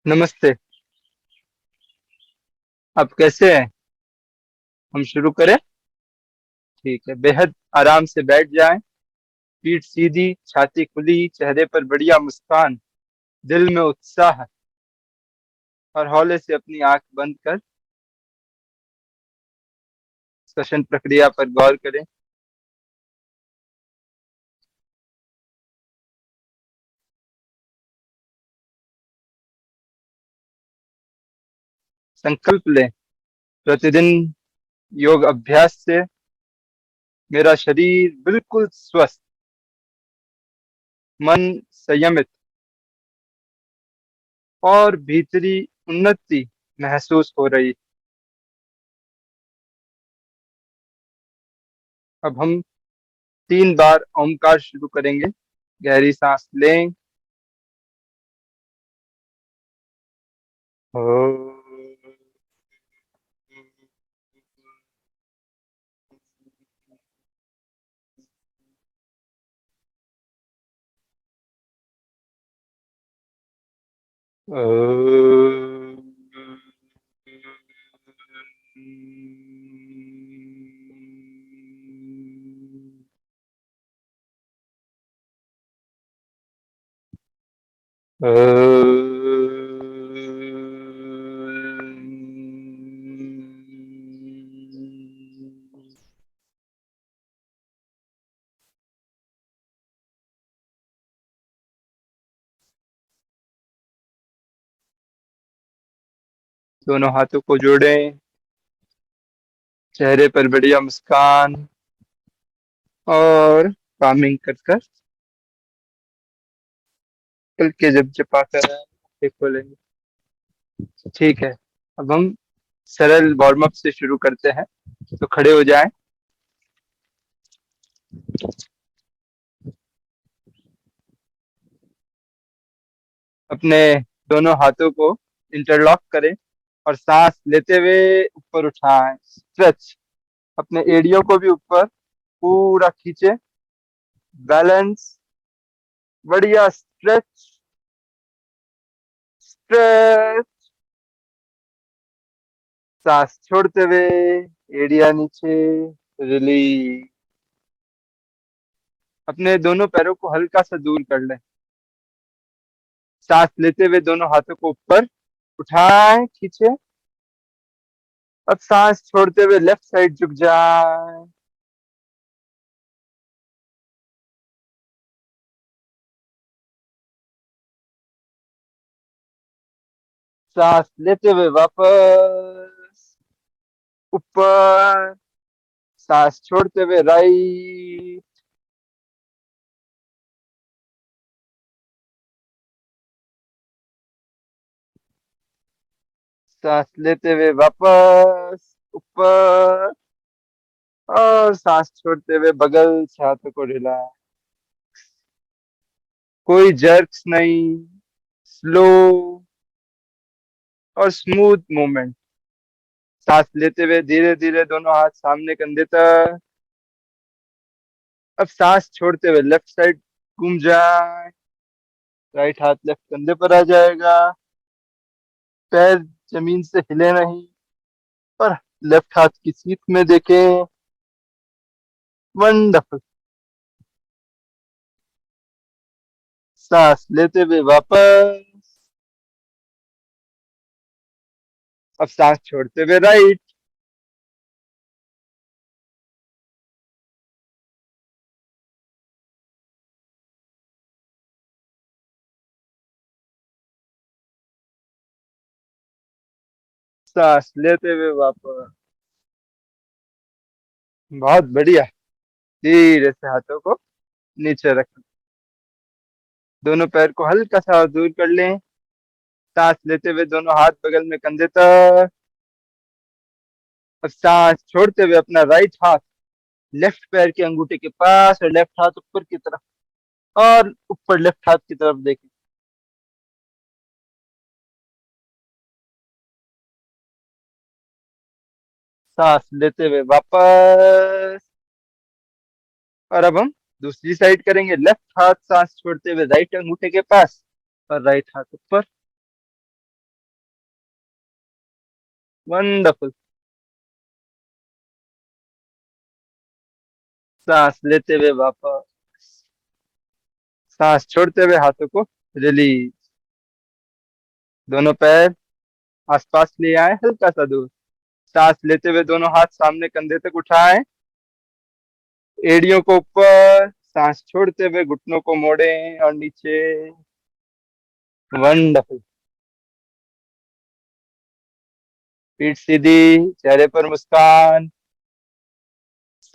नमस्ते। आप कैसे हैं? हम शुरू करें? ठीक है। बेहद आराम से बैठ जाएं। पीठ सीधी, छाती खुली, चेहरे पर बढ़िया मुस्कान, दिल में उत्साह, और हौले से अपनी आंख बंद कर श्वसन प्रक्रिया पर गौर करें। संकल्प लें, प्रतिदिन योग अभ्यास से मेरा शरीर बिल्कुल स्वस्थ, मन संयमित और भीतरी उन्नति महसूस हो रही। अब हम 3 बार ओमकार शुरू करेंगे। गहरी सांस लें। ओ। दोनों हाथों को जोड़ें, चेहरे पर बढ़िया मुस्कान, और कामिंग कर कर हल्के जब जपा कर आंखें खोलेंगे। ठीक है। अब हम सरल वार्म अप से शुरू करते हैं। तो खड़े हो जाएं। अपने दोनों हाथों को इंटरलॉक करें और सांस लेते हुए ऊपर उठाएं। स्ट्रेच, अपने एड़ियों को भी ऊपर पूरा खींचे। बैलेंस, बढ़िया स्ट्रेच, स्ट्रेच। सांस छोड़ते हुए एड़िया नीचे, रिलीज। अपने दोनों पैरों को हल्का सा दूर कर लें। सांस लेते हुए दोनों हाथों को ऊपर उठाएं, खींचे। अब सांस छोड़ते हुए लेफ्ट साइड झुक जाए। सांस लेते हुए वापस ऊपर। सांस छोड़ते हुए राइट। सांस लेते हुए वापस ऊपर, और सांस छोड़ते हुए बगल से हाथों को रिलैक्स। कोई जर्क्स नहीं, स्लो और स्मूथ मूवमेंट। सांस लेते हुए धीरे धीरे दोनों हाथ सामने कंधे तक। अब सांस छोड़ते हुए लेफ्ट साइड घूम जाए। राइट हाथ लेफ्ट कंधे पर आ जाएगा। पैर जमीन से हिले नहीं, और लेफ्ट हाथ की सीट में देखें। वंडरफुल। सांस लेते हुए वापस। अब सांस छोड़ते हुए राइट। सांस लेते हुए वापस। बहुत बढ़िया। धीरे से हाथों को नीचे रखें। दोनों पैर को हल्का सा दूर कर लें। सांस लेते हुए दोनों हाथ बगल में कंधे तक। अब सांस छोड़ते हुए अपना राइट हाथ लेफ्ट पैर के अंगूठे के पास, और लेफ्ट हाथ ऊपर की तरफ, और ऊपर लेफ्ट हाथ की तरफ देखें। सांस लेते हुए वापस। और अब हम दूसरी साइड करेंगे। लेफ्ट हाथ सांस छोड़ते हुए राइट अंगूठे के पास, और राइट हाथ ऊपर। वंडरफुल। सांस लेते हुए वापस, सांस छोड़ते हुए हाथों को रिलीज। दोनों पैर आसपास ले आए, हल्का सा दूर। सांस लेते हुए दोनों हाथ सामने कंधे तक उठाएं, एड़ियों को ऊपर। सांस छोड़ते हुए घुटनों को मोड़ें और नीचे। वंडरफुल। पीठ सीधी, चेहरे पर मुस्कान।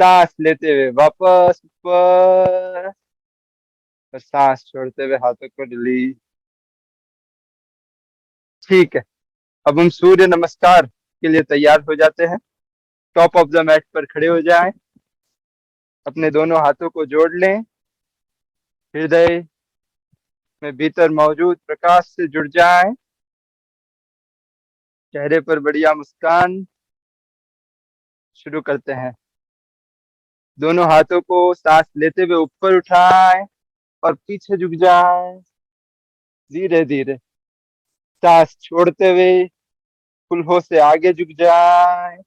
सांस लेते हुए वापस ऊपर, और सांस छोड़ते हुए हाथों को रिलीज। ठीक है, अब हम सूर्य नमस्कार के लिए तैयार हो जाते हैं। टॉप ऑफ द मैट पर खड़े हो जाएं, अपने दोनों हाथों को जोड़ लें, हृदय में भीतर मौजूद प्रकाश से जुड़ जाएं, चेहरे पर बढ़िया मुस्कान। शुरू करते हैं। दोनों हाथों को सांस लेते हुए ऊपर उठाएं और पीछे झुक जाएं, धीरे धीरे। सांस छोड़ते हुए कुल्हों से आगे झुक जाएं।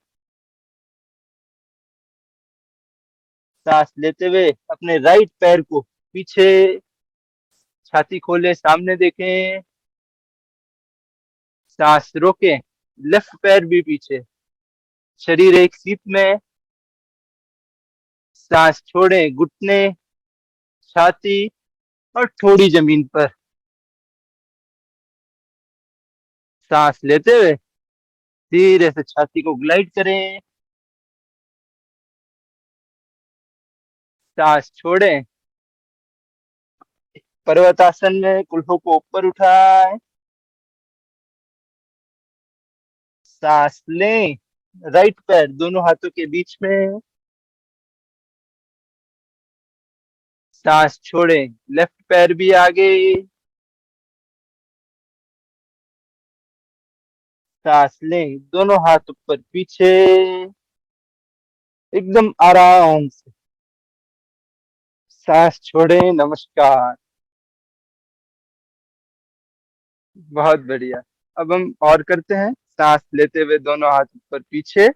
सांस लेते हुए अपने राइट पैर को पीछे, छाती खोले सामने देखें। सांस रोकें, लेफ्ट पैर भी पीछे, शरीर एक सीट में। सांस छोड़ें, घुटने, छाती और थोड़ी जमीन पर। सांस लेते हुए धीरे से छाती को ग्लाइड करें। सांस छोड़ें, पर्वतासन में कुल्हों को ऊपर उठाएं। सांस लें, राइट पैर दोनों हाथों के बीच में। सांस छोड़ें, लेफ्ट पैर भी आगे। सांस लें, दोनों हाथ ऊपर पीछे, एकदम आराम से। सांस छोड़ें, नमस्कार। बहुत बढ़िया। अब हम और करते हैं। सांस लेते हुए दोनों हाथ ऊपर पीछे,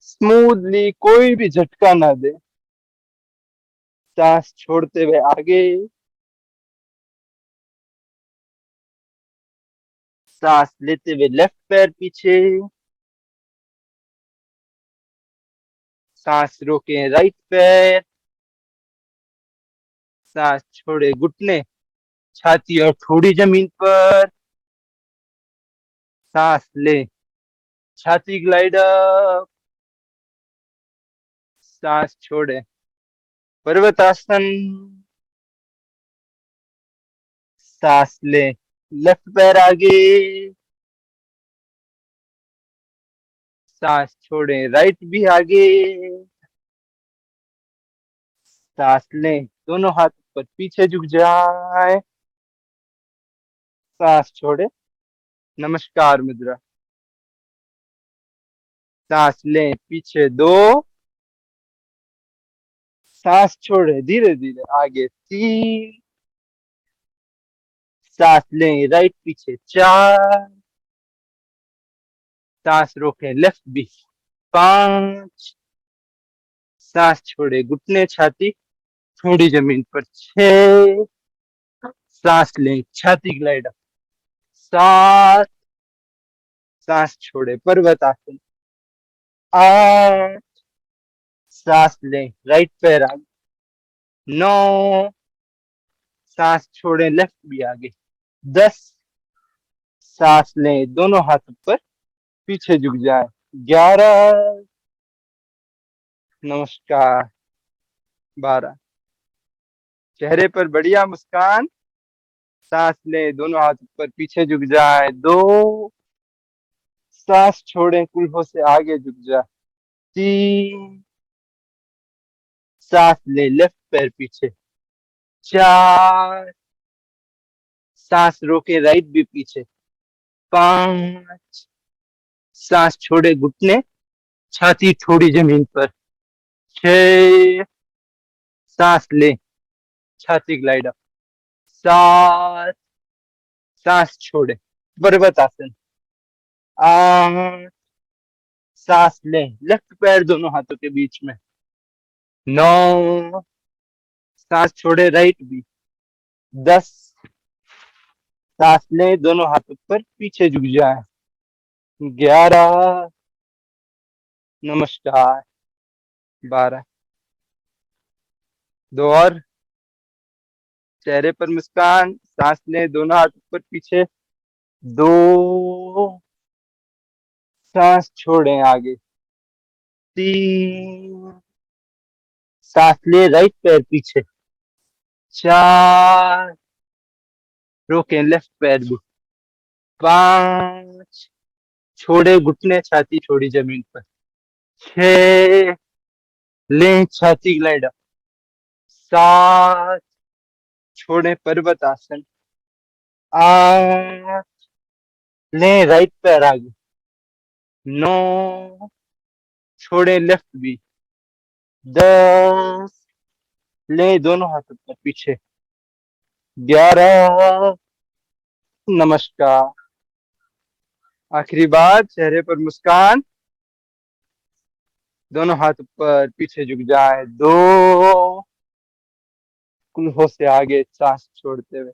स्मूथली, कोई भी झटका ना दे। सांस छोड़ते हुए आगे। सांस लेते हुए लेफ्ट पैर पीछे। सांस रोके राइट पैर। सांस छोड़े घुटने, छाती और थोड़ी जमीन पर। सांस ले, छाती ग्लाइड अप। सांस छोड़े, पर्वतासन। सांस ले, लेफ्ट पैर आगे। सांस छोड़े, राइट भी आगे। सांस लें, दोनों हाथ पर पीछे झुक जाए। सांस छोड़े, नमस्कार मुद्रा। सांस लें, पीछे दो। सांस छोड़े, धीरे धीरे आगे तीन। सांस लें, राइट पीछे चार। सांस रोके, लेफ्ट भी पांच। सांस छोड़े, घुटने, छाती थोड़ी जमीन पर छह। सांस लें, छाती ग्लाइड अप सात। सांस छोड़े, पर्वतासन आठ। सांस लें, राइट पैर आगे नौ। सांस छोड़े, लेफ्ट भी आगे 10। सांस लें, दोनों हाथ ऊपर पीछे झुक जाए 11। नमस्कार 12। चेहरे पर बढ़िया मुस्कान। सांस लें, दोनों हाथ ऊपर पीछे झुक जाए 2। सांस छोड़ें, कुल्हों से आगे झुक जाए 3। सांस ले, लेफ्ट पैर पीछे 4। सांस रोके, राइट भी पीछे 5। सांस छोड़े, घुटने, छाती थोड़ी जमीन पर 6। सांस ले, छाती ग्लाइड अप 7। सांस छोड़े, पर्वत आसन आठ, सांस लें लेफ्ट पैर दोनों हाथों के बीच में। नौ, सांस छोड़े राइट भी। 10, सांस लें दोनों हाथों पर पीछे झुक जाए। 11, नमस्कार। 12, दो और, चेहरे पर मुस्कान, सांस लें दोनों हाथ ऊपर पीछे। 2, सांस छोड़ें आगे। 3, सांस ले राइट पैर पीछे। 4, रोकें लेफ्ट पैर भी। 5, छोड़े घुटने छाती छोड़ी जमीन पर। 6, लें छाती ग्लाइड अप। 7, छोड़े पर्वत आसन। 8, लें राइट पैर आगे। 9, छोड़े लेफ्ट भी। 10, ले दोनों हाथों पर पीछे। 11, नमस्कार। आखिरी बात, चेहरे पर मुस्कान, दोनों हाथ ऊपर पीछे झुक जाए। 2, कुल्हों से आगे सांस छोड़ते हुए।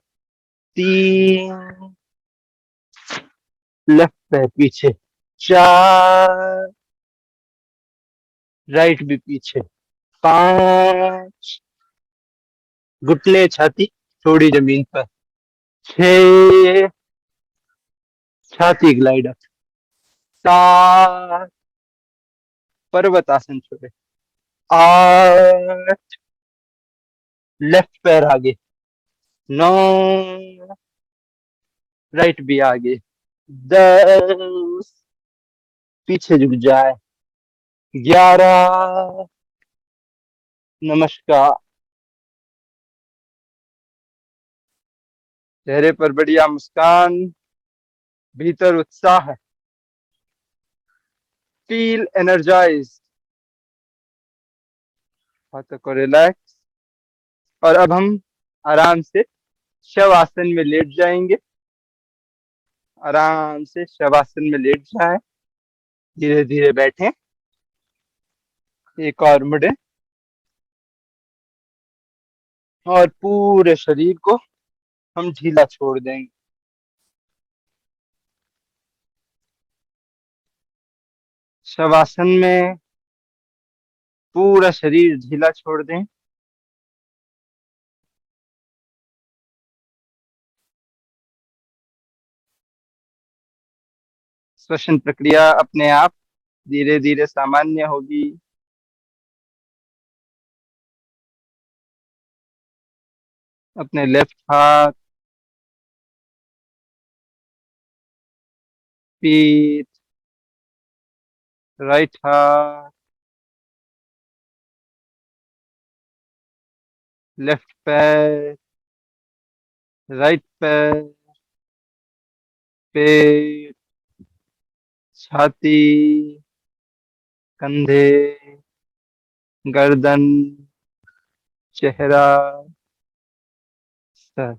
3, लेफ्ट पैर पीछे। 4, राइट भी पीछे। 5, घुटने छाती छोड़ी जमीन पर। 6, छाती ग्लाइड अप। 7, पर्वत आसन छोड़े। 8, लेफ्ट पैर आगे। 9, राइट भी आगे। 10, पीछे झुक जाए। 11, नमस्कार। चेहरे पर बढ़िया मुस्कान, भीतर उत्साह है। Feel energise. हाथों को रिलैक्स। और अब हम आराम से शवासन में लेट जाएंगे। आराम से शवासन में लेट जाएं। धीरे धीरे बैठें। एक और मुड़े और पूरे शरीर को हम ढीला छोड़ देंगे। शवासन में पूरा शरीर ढीला छोड़ दें। श्वसन प्रक्रिया अपने आप धीरे धीरे सामान्य होगी। अपने लेफ्ट हाथ, पीठ, राइट हाथ, लेफ्ट पैर, राइट पैर, पेट, छाती, कंधे, गर्दन, चेहरा, सर,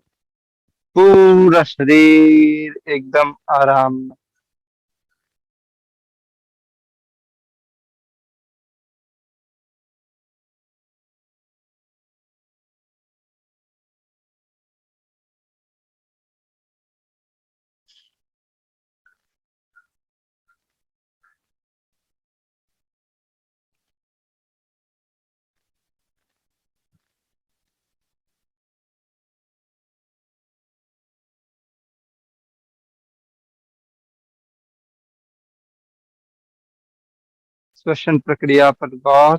पूरा शरीर एकदम आराम में। श्वसन प्रक्रिया पर गौर।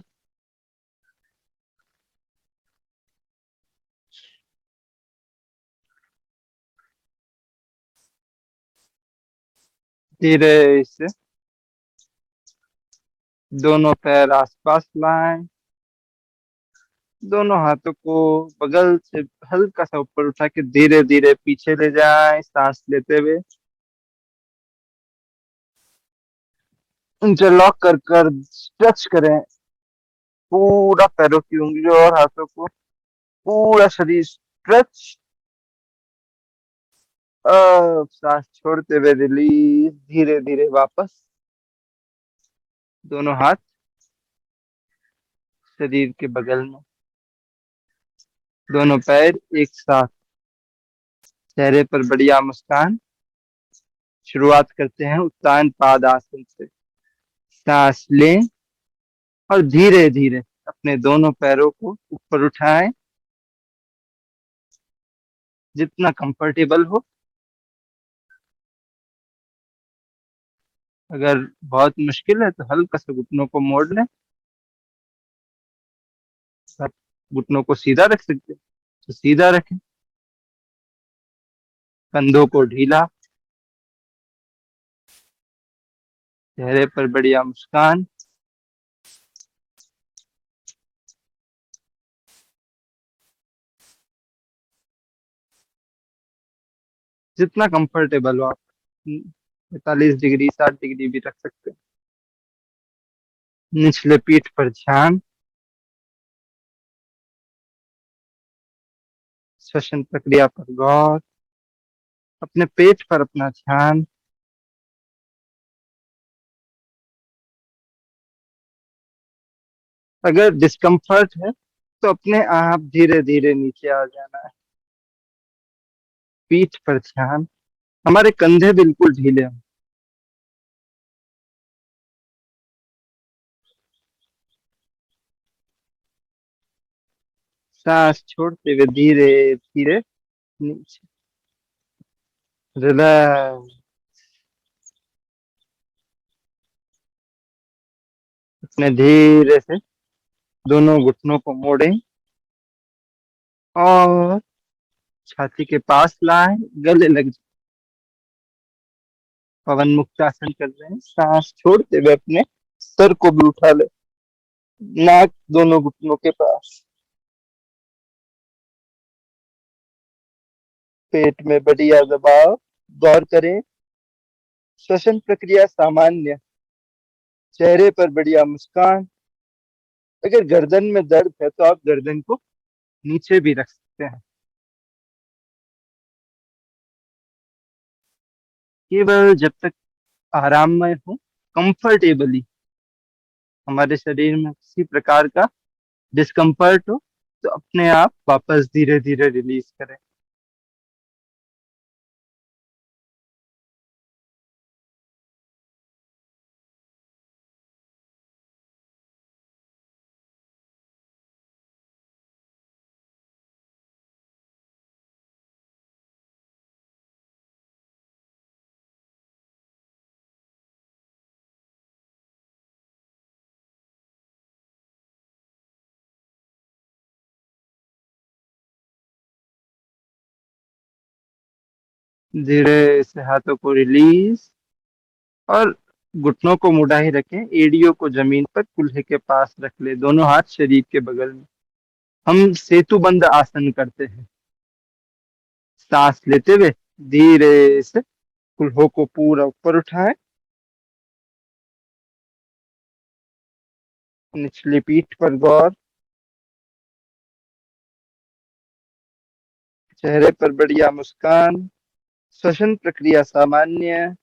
धीरे से दोनों पैर आसपास लाएं। दोनों हाथों को बगल से हल्का सा ऊपर उठा के धीरे धीरे पीछे ले जाएं, सांस लेते हुए। इंटरलॉक कर कर स्ट्रेच करें पूरा पैरों की उंगलियों और हाथों को। पूरा शरीर स्ट्रेच। अब सांस छोड़ते हुए रिलीज, धीरे धीरे वापस। दोनों हाथ शरीर के बगल में, दोनों पैर एक साथ, चेहरे पर बढ़िया मुस्कान। शुरुआत करते हैं उत्तान पाद आसन से। सांस लें और धीरे धीरे अपने दोनों पैरों को ऊपर उठाएं, जितना कंफर्टेबल हो। अगर बहुत मुश्किल है तो हल्का सा घुटनों को मोड़ लें। आप घुटनों को सीधा रख सकते हैं तो सीधा रखें। कंधों को ढीला, चेहरे पर बढ़िया मुस्कान। जितना कंफर्टेबल हो आप, 45 डिग्री 60 डिग्री भी रख सकते हैं। निचले पीठ पर ध्यान, श्वसन प्रक्रिया पर गौर, अपने पेट पर अपना ध्यान। अगर डिस्कम्फर्ट है तो अपने आप धीरे धीरे नीचे आ जाना है। पीठ पर ध्यान, हमारे कंधे बिल्कुल ढीले हों। सांस छोड़ते हुए धीरे धीरे नीचे। रिलैक्स। अपने धीरे से दोनों घुटनों को मोड़ें और छाती के पास लाएं, गले लग। पवन मुक्त आसन कर रहे हैं। सांस छोड़ते हुए अपने सर को भी उठा ले, नाक दोनों घुटनों के पास। पेट में बढ़िया दबाव। गौर करें, श्वसन प्रक्रिया सामान्य, चेहरे पर बढ़िया मुस्कान। अगर गर्दन में दर्द है तो आप गर्दन को नीचे भी रख सकते हैं। केवल जब तक आराम में हो, कंफर्टेबली, हमारे शरीर में किसी प्रकार का डिस्कम्फर्ट हो तो अपने आप वापस धीरे धीरे रिलीज करें। धीरे से हाथों को रिलीज और घुटनों को मुड़ा ही रखें। एड़ियों को जमीन पर कूल्हे के पास रख ले, दोनों हाथ शरीर के बगल में। हम सेतु बंद आसन करते हैं। सांस लेते हुए धीरे से कूल्हों को पूरा ऊपर उठाएं, निचली पीठ पर गौर, चेहरे पर बढ़िया मुस्कान। श्वसन प्रक्रिया सामान्य।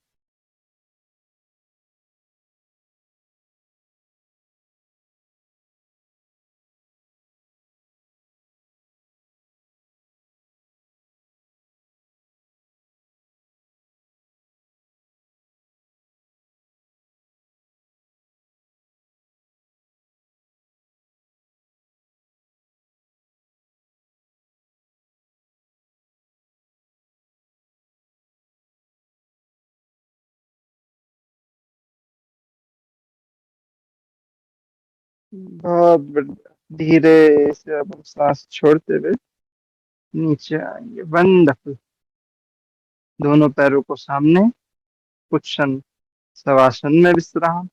बहुत बढ़िया। धीरे से अब हम सांस छोड़ते हुए नीचे आएंगे, वंडरफुल। दोनों पैरों को सामने, कुछ क्षण शवासन में विश्राम।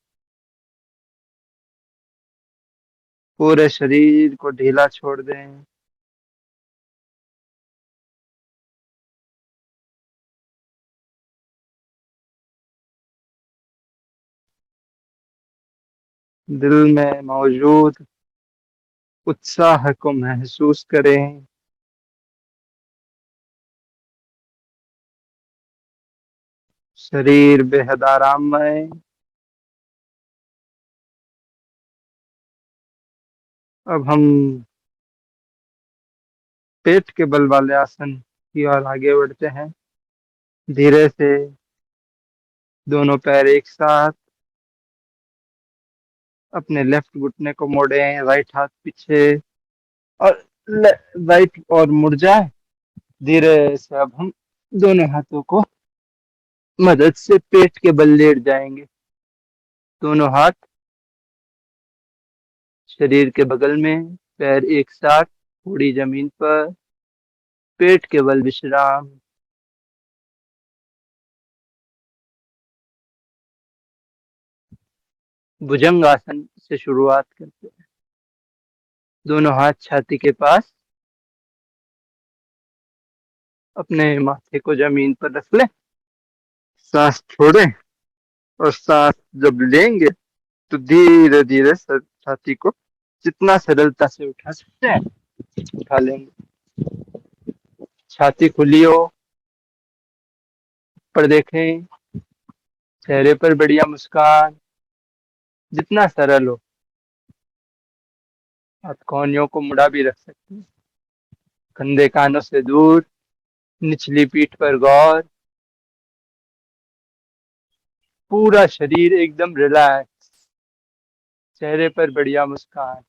पूरे शरीर को ढीला छोड़ दें। दिल में मौजूद उत्साह को महसूस करें। शरीर बेहद आराममय। अब हम पेट के बल वाले आसन की ओर आगे बढ़ते हैं। धीरे से दोनों पैर एक साथ, अपने लेफ्ट घुटने को मोड़े, राइट हाथ पीछे और राइट और मुड़ जाए। धीरे से अब हम दोनों हाथों को मदद से पेट के बल लेट जाएंगे। दोनों हाथ शरीर के बगल में, पैर एक साथ, थोड़ी जमीन पर, पेट के बल विश्राम। भुजंग आसन से शुरुआत करते हैं। दोनों हाथ छाती के पास, अपने माथे को जमीन पर रख ले, सांस छोड़े और सांस जब लेंगे तो धीरे धीरे छाती को जितना सरलता से उठा सकते हैं उठा लेंगे। छाती खुली हो, पर देखें, चेहरे पर बढ़िया मुस्कान, जितना सरल हो। आप कोहनियों को मुड़ा भी रख सकते हैं। कंधे कानों से दूर, निचली पीठ पर गौर, पूरा शरीर एकदम रिलैक्स, चेहरे पर बढ़िया मुस्कान।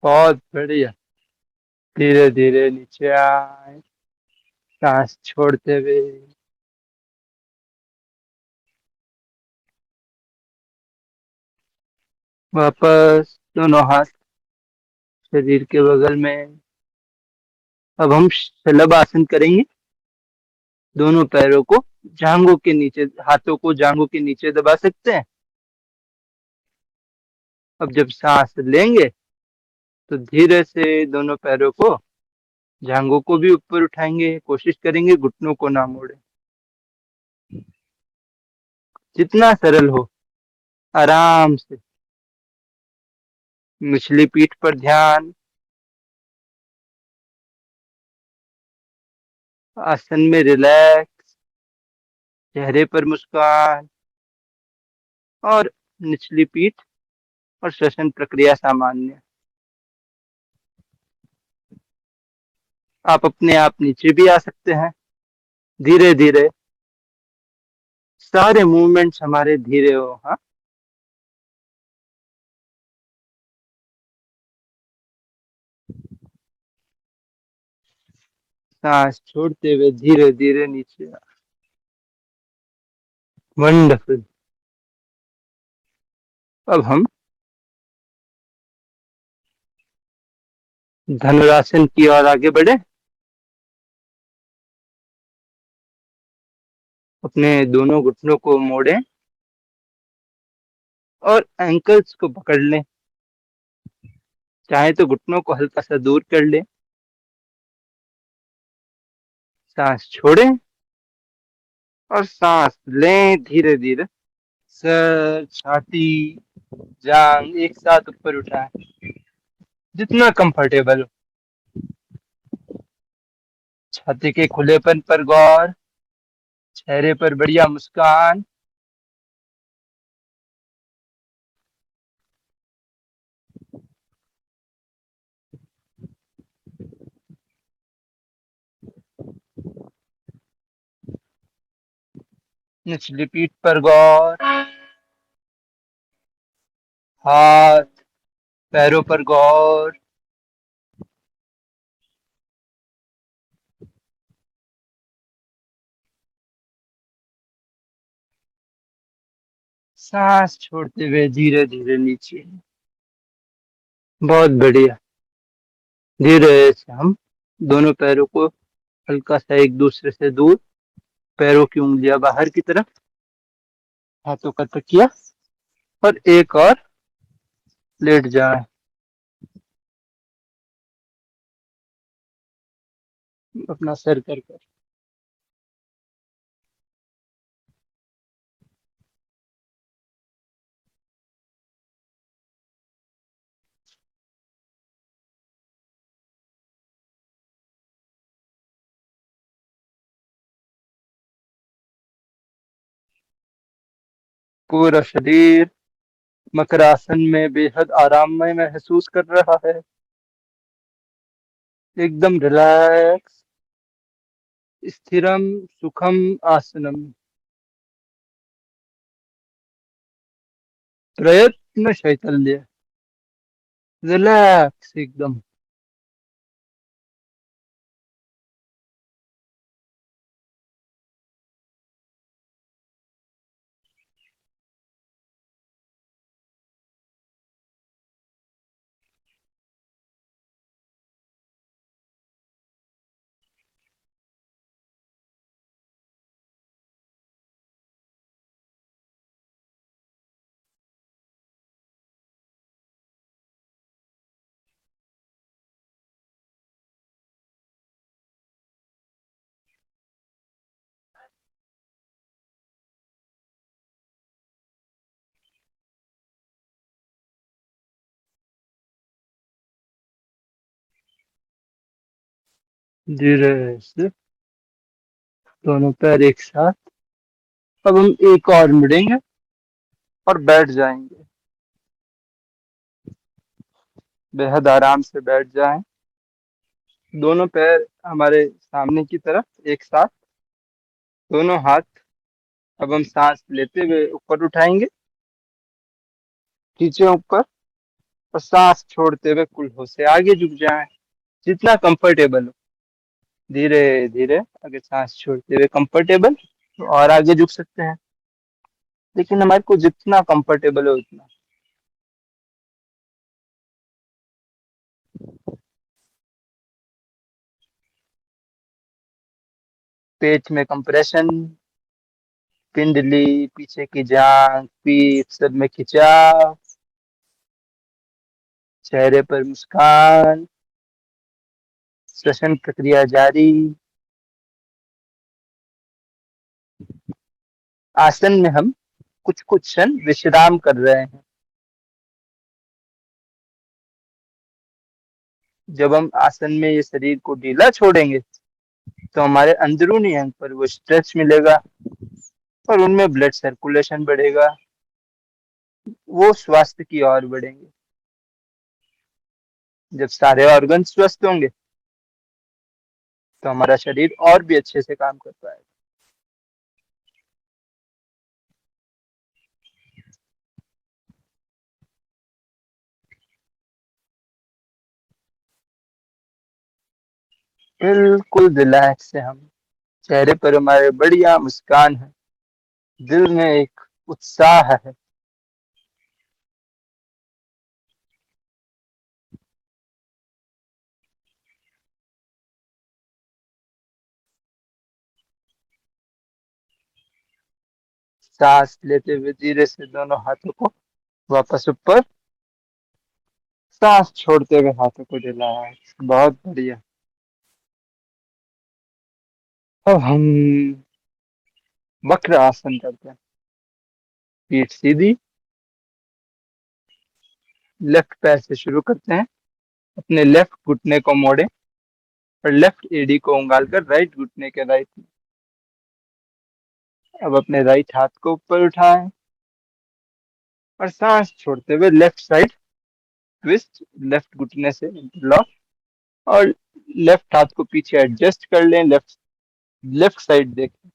बहुत बढ़िया। धीरे धीरे नीचे आए, सांस छोड़ते हुए। वापस दोनों हाथ शरीर के बगल में। अब हम शलभ आसन करेंगे। दोनों पैरों को जांघों के नीचे, हाथों को जांघों के नीचे दबा सकते हैं। अब जब सांस लेंगे तो धीरे से दोनों पैरों को, जांघों को भी ऊपर उठाएंगे। कोशिश करेंगे घुटनों को ना मोड़े, जितना सरल हो। आराम से निचली पीठ पर ध्यान, आसन में रिलैक्स, चेहरे पर मुस्कान और निचली पीठ और श्वसन प्रक्रिया सामान्य। आप अपने आप नीचे भी आ सकते हैं। धीरे धीरे सारे मूवमेंट्स हमारे धीरे हो। हाँ, सांस छोड़ते हुए धीरे धीरे नीचे। वंडरफुल। अब हम धनुरासन की ओर आगे बढ़े। अपने दोनों घुटनों को मोड़े और एंकल्स को पकड़ लें। चाहे तो घुटनों को हल्का सा दूर कर लें। सांस छोड़ें और सांस लें धीरे धीरे। सर, छाती, जांग एक साथ ऊपर उठाएं, जितना कंफर्टेबल हो। छाती के खुलेपन पर गौर, चेहरे पर बढ़िया मुस्कान। निचली पीठ पर गौर, हाथ पैरों पर गौर। सांस छोड़ते हुए धीरे धीरे नीचे। बहुत बढ़िया। धीरे से हम दोनों पैरों को हल्का सा एक दूसरे से दूर, पैरों की उंगलियां बाहर की तरफ, हाथों का तकिया, और एक और लेट जाए, अपना सर कर कर। पूरा शरीर मकरासन में बेहद आराममय महसूस कर रहा है, एकदम रिलैक्स, स्थिरम सुखम आसनम। प्रयत्न शैतल्य, रिलैक्स एकदम। धीरे से दोनों पैर एक साथ। अब हम एक और मुड़ेंगे और बैठ जाएंगे। बेहद आराम से बैठ जाएं, दोनों पैर हमारे सामने की तरफ एक साथ, दोनों हाथ। अब हम सांस लेते हुए ऊपर उठाएंगे, खींचे ऊपर, और सांस छोड़ते हुए कुल्हों से आगे झुक जाएं, जितना कंफर्टेबल हो। धीरे धीरे आगे सांस छोड़ते हुए कंफर्टेबल, तो और आगे झुक सकते हैं, लेकिन हमारे को जितना कंफर्टेबल हो उतना। पेट में कंप्रेशन, पिंडली, पीछे की जांग, पीठ, सब में खिंचाव, चेहरे पर मुस्कान, श्वसन प्रक्रिया जारी। आसन में हम कुछ कुछ क्षण विश्राम कर रहे हैं। जब हम आसन में ये शरीर को ढीला छोड़ेंगे, तो हमारे अंदरूनी अंग पर वो स्ट्रेच मिलेगा, और उनमें ब्लड सर्कुलेशन बढ़ेगा, वो स्वास्थ्य की ओर बढ़ेंगे। जब सारे ऑर्गन स्वस्थ होंगे, तो हमारा शरीर और भी अच्छे से काम कर पाएगा। बिल्कुल रिलैक्स है हम, चेहरे पर हमारे बढ़िया मुस्कान है, दिल में एक उत्साह है। सांस लेते हुए धीरे से दोनों हाथों को वापस ऊपर, सांस छोड़ते हुए हाथों को रिलैक्स, बहुत बढ़िया। अब हम वक्र आसन करते हैं। पीठ सीधी, लेफ्ट पैर से शुरू करते हैं, अपने लेफ्ट घुटने को मोड़े, और लेफ्ट एडी को उंगाल कर राइट घुटने के राइट में। अब अपने राइट हाथ को ऊपर उठाएं, और सांस छोड़ते हुए लेफ्ट साइड ट्विस्ट, लेफ्ट घुटने से इंटरलॉक, और लेफ्ट हाथ को पीछे एडजस्ट कर लें, लेफ्ट लेफ्ट साइड देखें।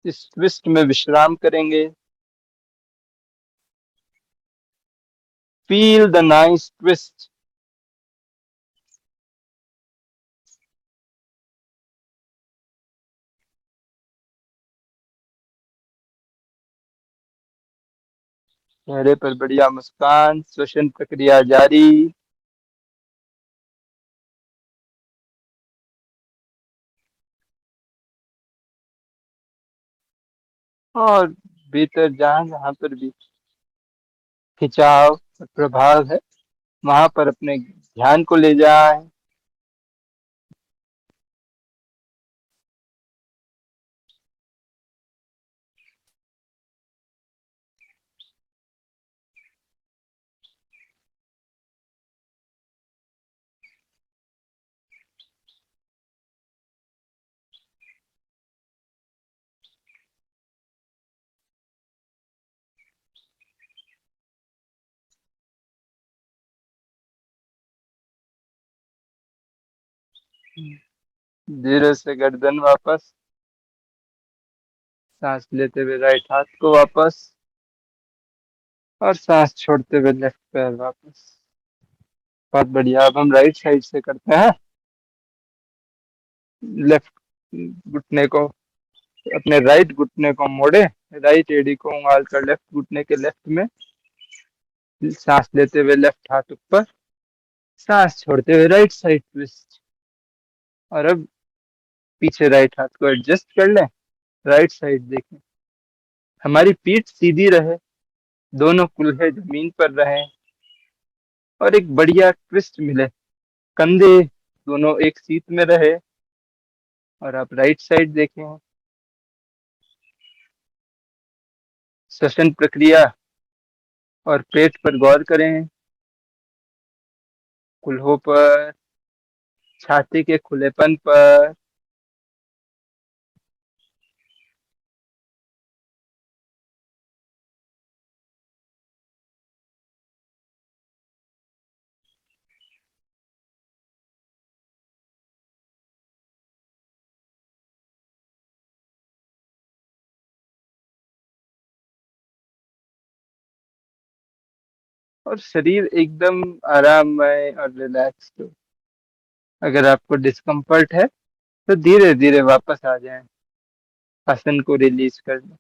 इस ट्विस्ट में विश्राम करेंगे। Feel the nice twist. चेहरे पर बढ़िया मुस्कान, श्वसन प्रक्रिया जारी। और भीतर जहां जहां पर भी खिंचाव और प्रभाव है वहां पर अपने ध्यान को ले जाए। धीरे से गर्दन वापस, सांस लेते हुए राइट हाथ को वापस, और सांस छोड़ते हुए लेफ्ट पैर वापस। बहुत बढ़िया। अब हम राइट साइड से करते हैं। लेफ्ट घुटने को, अपने राइट घुटने को मोड़े, राइट एड़ी को उंगाल कर लेफ्ट घुटने के लेफ्ट में, सांस लेते हुए लेफ्ट हाथ ऊपर, सांस छोड़ते हुए राइट साइड ट्विस्ट। और अब पीछे राइट हाथ को एडजस्ट कर लें, राइट साइड देखें, हमारी पीठ सीधी रहे, दोनों कूल्हे जमीन पर रहे, और एक बढ़िया ट्विस्ट मिले, कंधे दोनों एक सीट में रहे। और आप राइट साइड देखें, श्वसन प्रक्रिया और पेट पर गौर करें, कूल्हों पर, छाती के खुलेपन पर। और शरीर एकदम आराममय और रिलैक्स्ड हो। अगर आपको डिस्कम्फर्ट है तो धीरे धीरे वापस आ जाएं, आसन को रिलीज कर लें।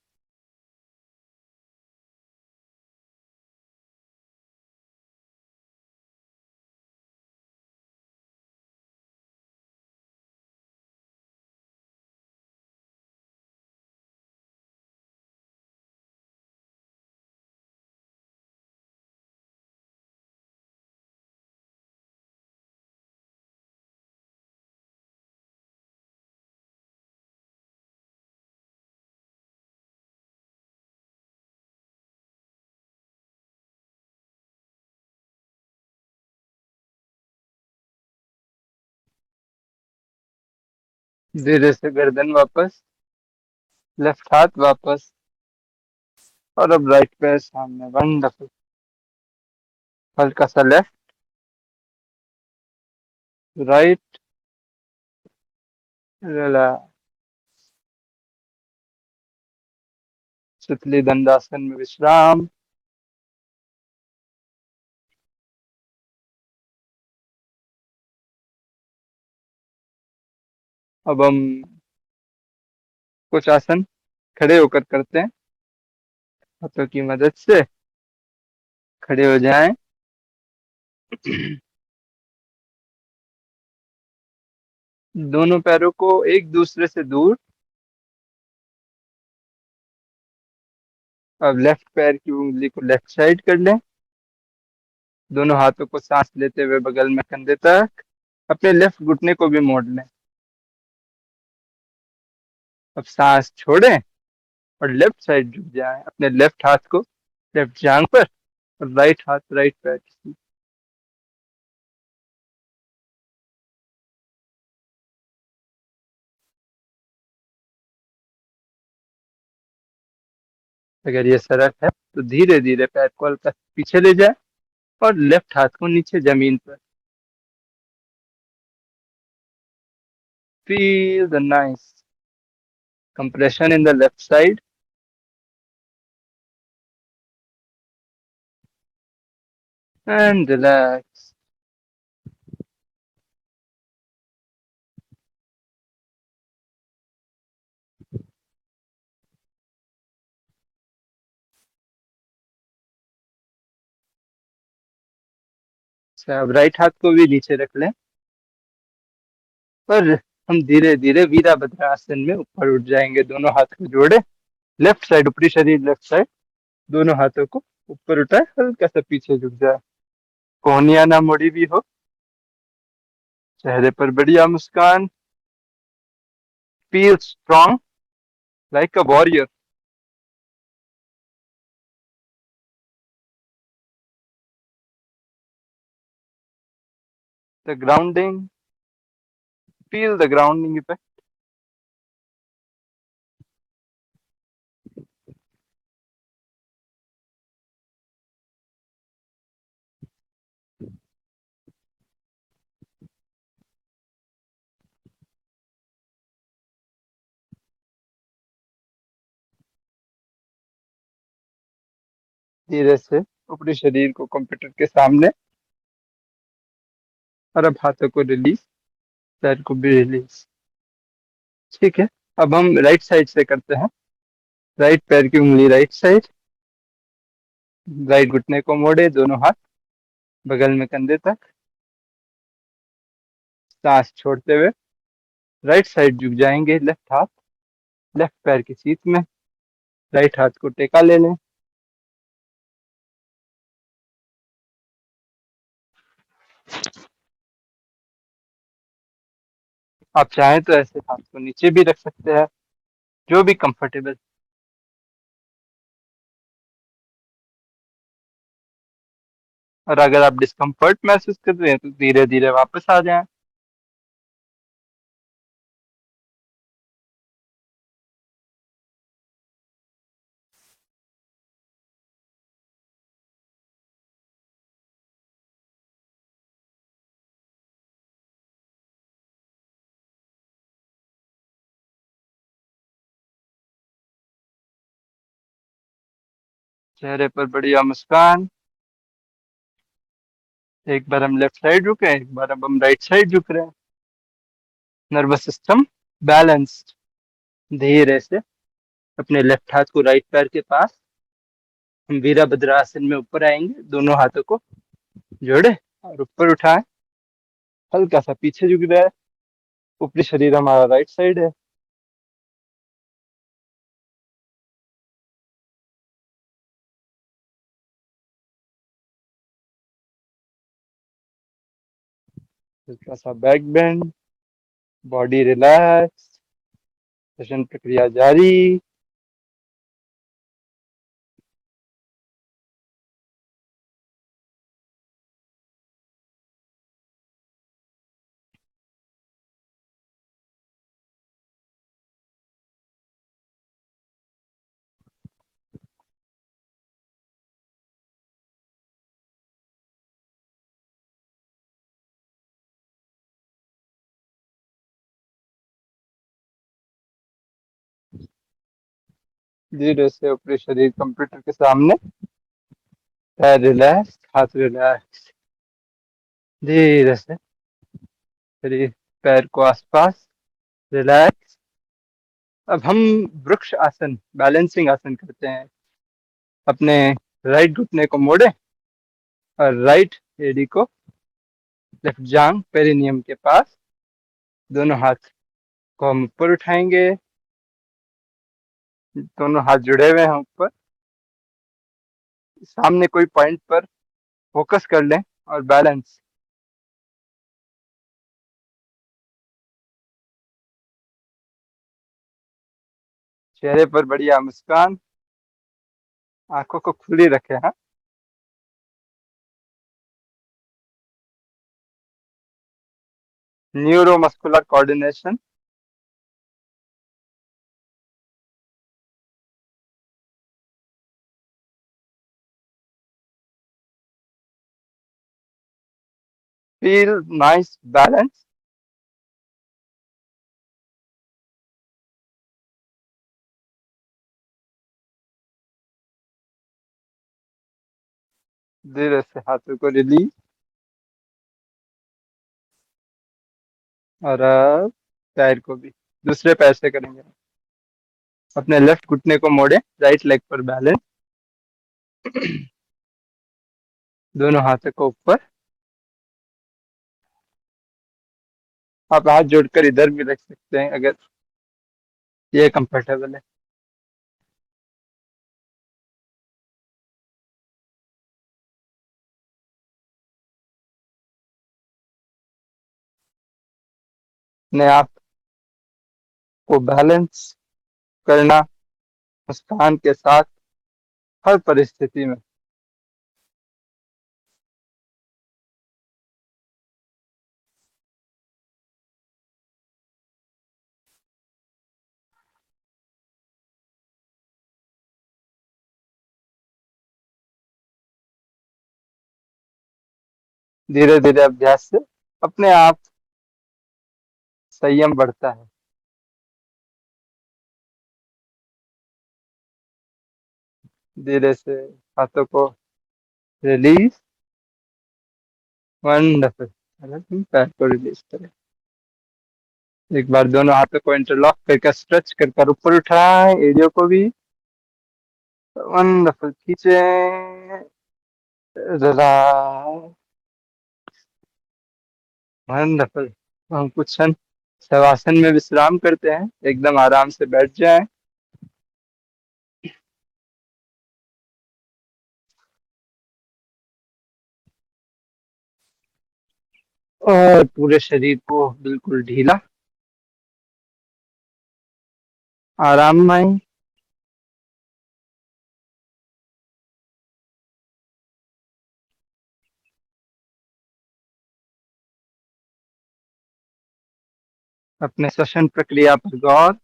धीरे से गर्दन वापस, लेफ्ट हाथ वापस, और अब राइट पैर सामने। वंडरफुल। हल्का सा लेफ्ट, राइट, रिलैक्स। तितली दंडासन में विश्राम। अब हम कुछ आसन खड़े होकर करते हैं। हाथों की मदद से खड़े हो जाएं। दोनों पैरों को एक दूसरे से दूर। अब लेफ्ट पैर की उंगली को लेफ्ट साइड कर लें, दोनों हाथों को सांस लेते हुए बगल में कंधे तक, अपने लेफ्ट घुटने को भी मोड़ लें। अब सांस छोड़ें और लेफ्ट साइड झुक जाएं, अपने लेफ्ट हाथ को लेफ्ट जांग पर, और राइट हाथ राइट पैर की सीध। अगर ये सरल है तो धीरे धीरे पैर को हल्का पीछे ले जाए और लेफ्ट हाथ को नीचे जमीन पर। Feel the nice compression in the left side, and relax. अच्छा, अब राइट हाथ को भी नीचे रख लें, और हम धीरे धीरे वीरभद्रासन में ऊपर उठ जाएंगे। दोनों हाथ को जोड़े, लेफ्ट साइड, ऊपरी शरीर लेफ्ट साइड, दोनों हाथों को ऊपर उठाए, हल्का सा पीछे झुक जाए, कोहनिया ना मुड़ी भी हो, चेहरे पर बढ़िया मुस्कान, feel strong like a warrior. The grounding, feel the grounding effect. धीरे से ऊपरी शरीर को कंप्यूटर के सामने, और अब हाथों को रिलीज, पैर को भी रिलीज। ठीक है, अब हम राइट साइड से करते हैं। राइट पैर की उंगली राइट साइड, राइट घुटने को मोड़े, दोनों हाथ बगल में कंधे तक, सांस छोड़ते हुए राइट साइड झुक जाएंगे, लेफ्ट हाथ लेफ्ट पैर की सीट में, राइट हाथ को टेका ले लें। आप चाहें तो ऐसे हाथ को नीचे भी रख सकते हैं, जो भी कंफर्टेबल। और अगर आप डिस्कम्फर्ट महसूस कर रहे हैं तो धीरे धीरे वापस आ जाएं। चेहरे पर बढ़िया मुस्कान। एक बार हम लेफ्ट साइड झुके, एक बार अब हम राइट साइड झुक रहे हैं। Nervous system balanced. धीरे से अपने लेफ्ट हाथ को राइट पैर के पास, हम वीरभद्रासन में ऊपर आएंगे, दोनों हाथों को जोड़े और ऊपर उठाएं, हल्का सा पीछे झुक रहा है, ऊपरी शरीर हमारा राइट साइड है। हल्का सा back bend, body relax, session प्रक्रिया जारी। धीरे से ऊपरी शरीर कंप्यूटर के सामने, पैर रिलैक्स, हाथ रिलैक्स। धीरे से शरीर, पैर को आसपास, रिलैक्स। अब हम वृक्ष आसन, बैलेंसिंग आसन करते हैं। अपने राइट घुटने को मोड़े और राइट एडी को लेफ्ट जांग पेरिनियम के पास, दोनों हाथ को हम ऊपर उठाएंगे, दोनों हाथ जुड़े हुए हैं ऊपर, सामने कोई पॉइंट पर फोकस कर लें और बैलेंस। चेहरे पर बढ़िया मुस्कान, आंखों को खुली रखें। हाँ, neuromuscular coordination. Feel nice balance. धीरे से हाथों को रिलीज, और अब पैर को भी दूसरे पैर से करेंगे। अपने लेफ्ट घुटने को मोड़े, राइट लेग पर बैलेंस, दोनों हाथों को ऊपर। आप हाथ जोड़कर इधर भी रख सकते हैं अगर ये कंफर्टेबल है। अपने आप को बैलेंस करना, मुस्कान के साथ हर परिस्थिति में। धीरे धीरे अभ्यास से अपने आप संयम बढ़ता है। धीरे से हाथों को रिलीज। वंडरफुल। पैर को रिलीज करें। एक बार दोनों हाथों को इंटरलॉक करके स्ट्रेच कर कर ऊपर उठाएं, एरियो को भी। वंडरफुल। खींचे। रिलैक्स। वंडरफुल। हम कुछ क्षण शवासन में विश्राम करते हैं, एकदम आराम से बैठ जाएं। और पूरे शरीर को बिल्कुल ढीला, आराममय। अपने श्वसन प्रक्रिया पर गौर।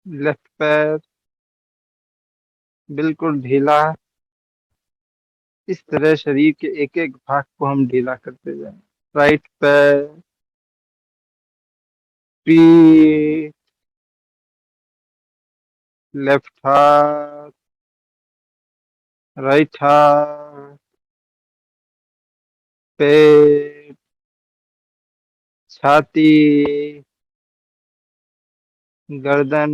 लेफ्ट पैर बिल्कुल ढीला। इस तरह शरीर के एक एक भाग को हम ढीला करते जाएं। राइट पैर, पीठ, लेफ्ट हाथ, राइट हाथ, पेट, छाती, गर्दन,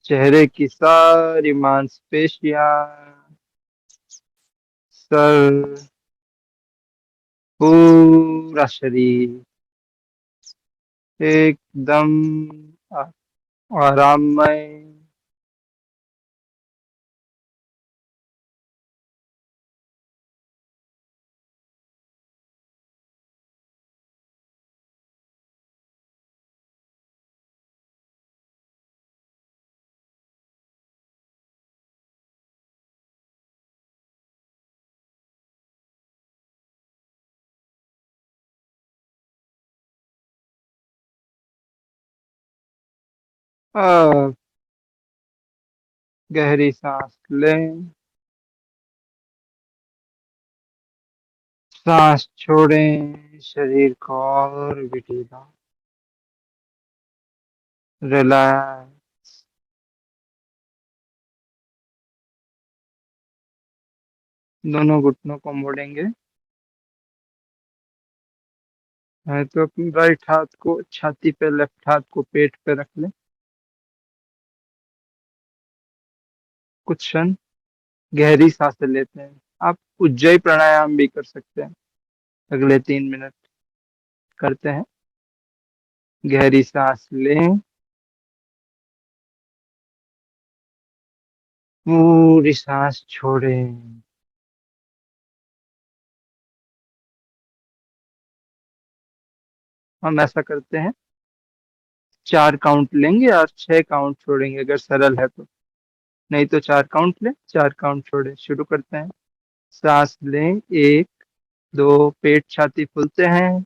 चेहरे की सारी मांसपेशियां, सर, पूरा शरीर एकदम आराममय। अब गहरी सांस लें, सांस छोड़ें, शरीर को और भी ढीला, रिलैक्स। दोनों घुटनों को मोड़ेंगे। है तो अपने राइट हाथ को छाती पे, लेफ्ट हाथ को पेट पे रख लें। कुछ क्षण गहरी सांसें लेते हैं। आप उज्जयी प्राणायाम भी कर सकते हैं। अगले 3 मिनट करते हैं। गहरी सांस लें, पूरी सांस छोड़ें। हम ऐसा करते हैं, 4 काउंट लेंगे और 6 काउंट छोड़ेंगे अगर सरल है तो। नहीं तो 4 काउंट लें, 4 काउंट छोड़े। शुरू करते हैं। सांस लें, 1, 2, पेट छाती फूलते हैं।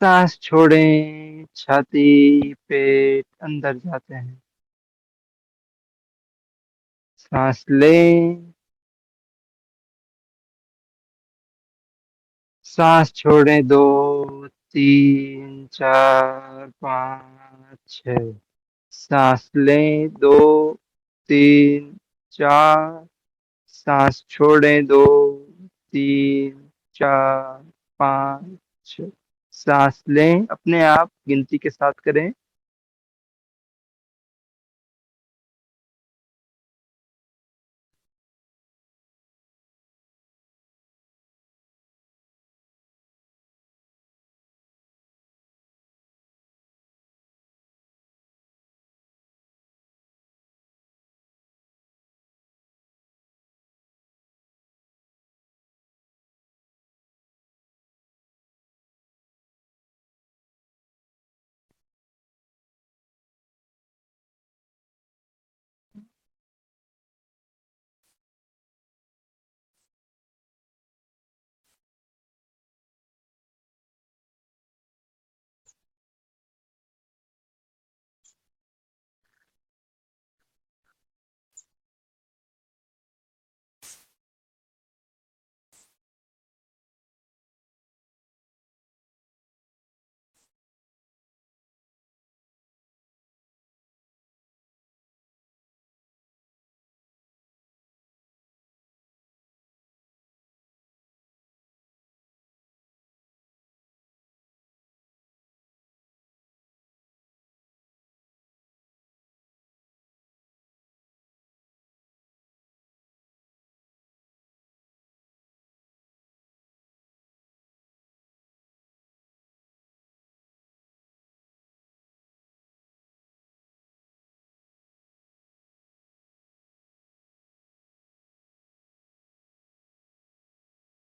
सांस छोड़ें, छाती पेट अंदर जाते हैं। सांस लें, सांस छोड़ें, 2, 3, 4, 5, 6। सांस लें, 2, 3, 4। सांस छोड़ें, 2, 3, 4, 5, 6। सांस लें, अपने आप गिनती के साथ करें।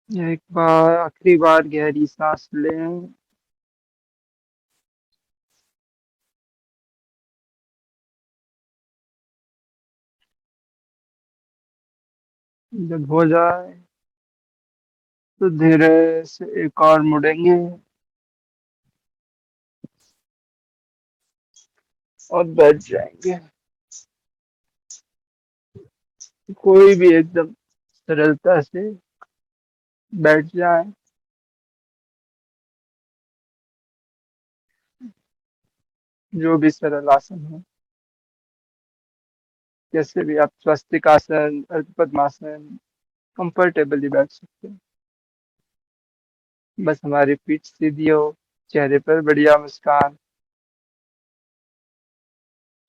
एक बार आखिरी बार गहरी सांस लें। जब हो जाए तो धीरे से एक और मुड़ेंगे और बैठ जाएंगे। कोई भी एकदम सरलता से बैठ जाए। जो भी सरल आसन हो, जैसे भी आप स्वस्तिक आसन, अर्ध पद्मासन, कंफर्टेबली बैठ सकते हैं। बस हमारी पीठ सीधी हो, चेहरे पर बढ़िया मुस्कान,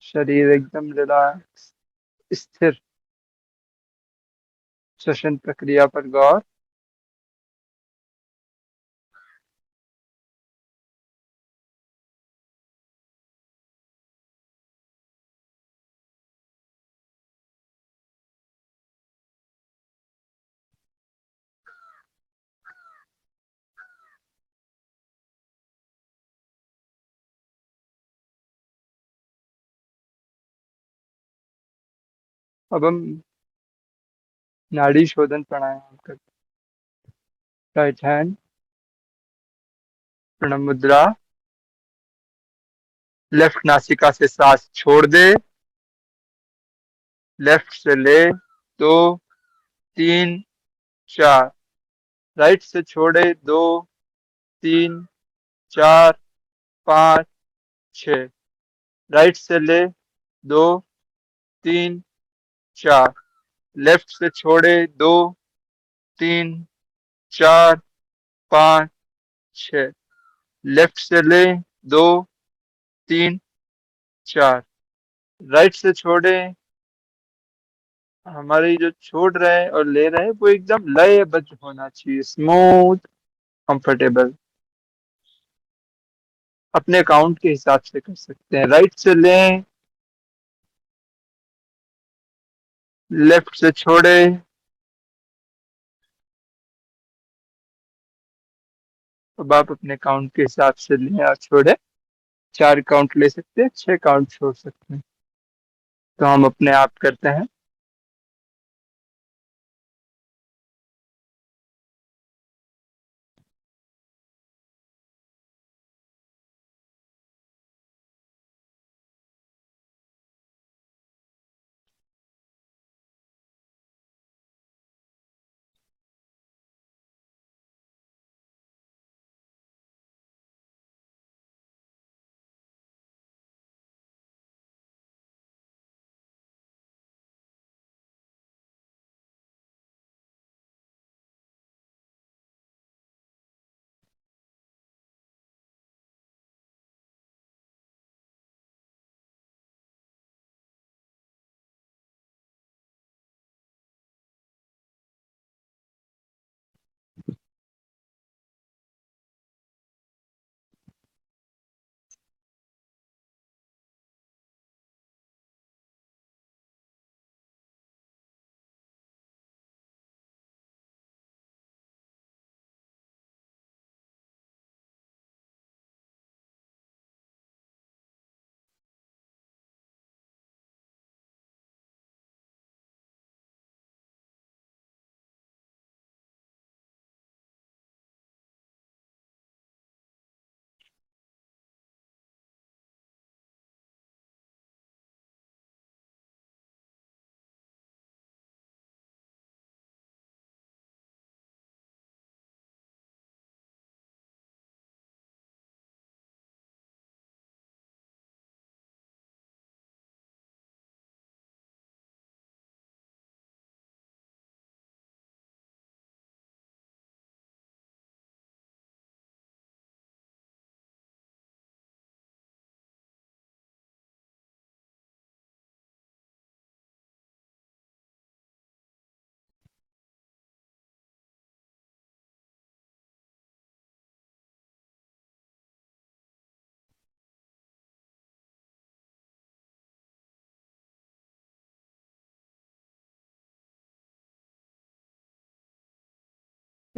शरीर एकदम रिलैक्स, स्थिर। श्वसन प्रक्रिया पर गौर। अब हम नाड़ी शोधन प्राणायाम करते हैं। राइट हैंड प्रणव मुद्रा। लेफ्ट नासिका से सांस छोड़ दे। लेफ्ट से ले, दो, तीन, चार। राइट से छोड़े, दो, तीन, चार, पाँच, छ। राइट से ले, दो, तीन, चार। लेफ्ट से छोड़े, दो, तीन, चार, पाँच, छ। लेफ्ट से ले, दो, तीन, चार। राइट से छोड़े। हमारी जो छोड़ रहे हैं और ले रहे हैं वो एकदम लयबद्ध होना चाहिए, स्मूथ, कंफर्टेबल। अपने अकाउंट के हिसाब से कर सकते हैं। राइट से लें, लेफ्ट से छोड़े। अब आप अपने काउंट के हिसाब से लें और छोड़े। 4 काउंट ले सकते हैं, 6 काउंट छोड़ सकते हैं। तो हम अपने आप करते हैं।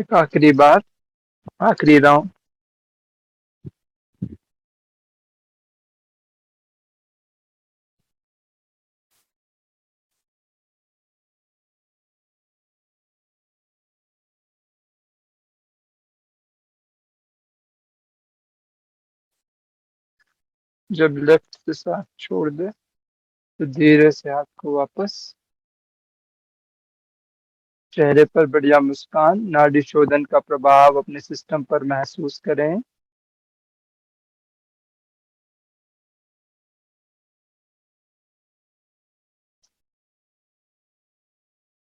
एक आखिरी बार, आखिरी राउंड। जब लेफ्ट से साथ छोड़ दे तो धीरे से हाथ को वापस। चेहरे पर बढ़िया मुस्कान, नाड़ी शोधन का प्रभाव अपने सिस्टम पर महसूस करें।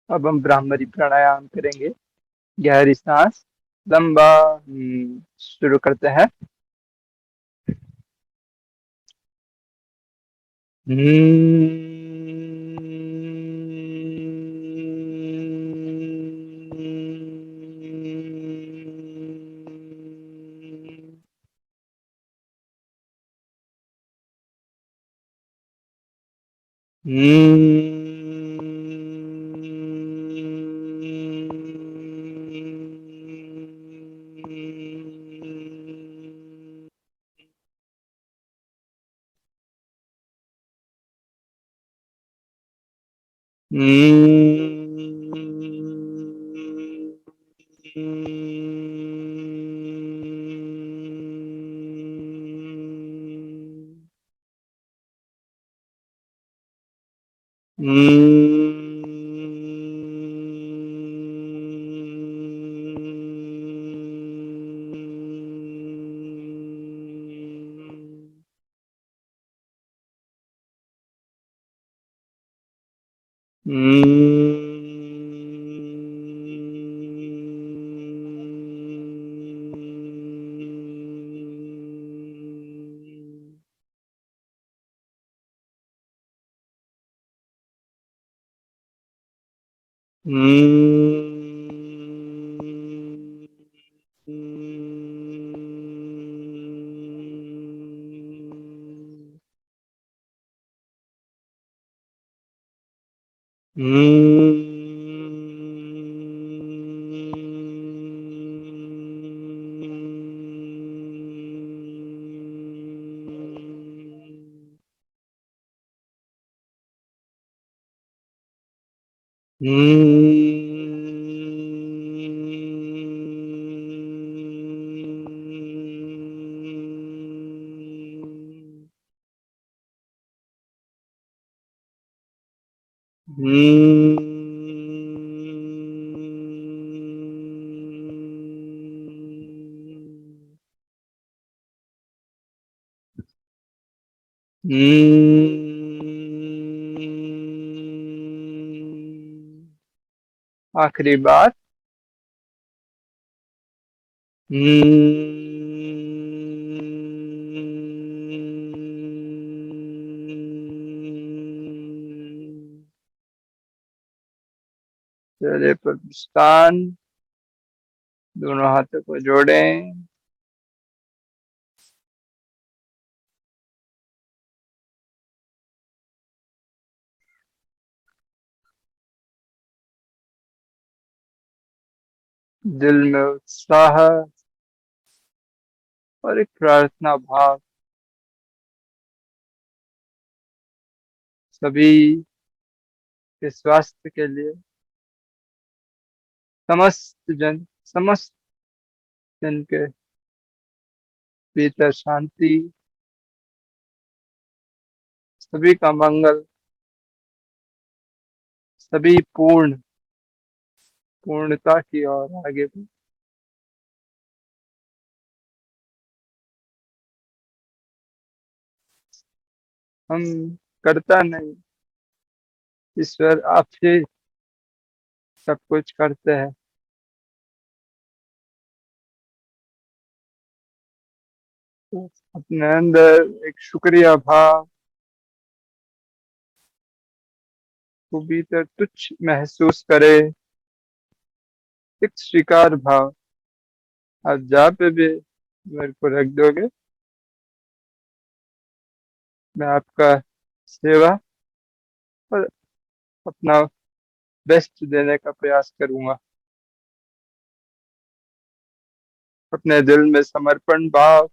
अब हम ब्राह्मरी प्राणायाम करेंगे। गहरी सांस, लंबा। शुरू करते हैं। आखिरी बार। चेहरे पर मुस्कान, दोनों हाथों को जोड़ें। दिल में उत्साह और एक प्रार्थना भाव, सभी के स्वास्थ्य के लिए, समस्त जन के भीतर शांति, सभी का मंगल, सभी पूर्णता की ओर आगे बढ़े। हम करता नहीं, ईश्वर आपसे सब कुछ करते हैं। तो अपने अंदर एक शुक्रिया भाव को भीतर तुच्छ महसूस करे, एक स्वीकार भाव। आप जहाँ पे भी मेरे को रख दोगे, मैं आपका सेवा और अपना बेस्ट देने का प्रयास करूंगा। अपने दिल में समर्पण भाव।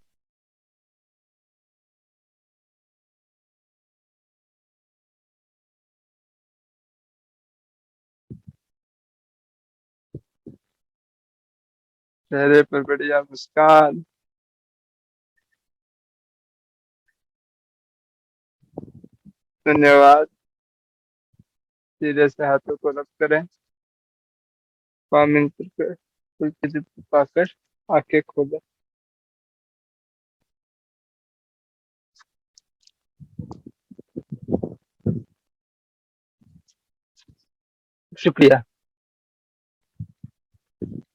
चेहरे पर बढ़िया मुस्कान। धन्यवाद। धीरे से हाथों को रब करें। पाम पर उल्टी पाकर आंखें खोलें। शुक्रिया।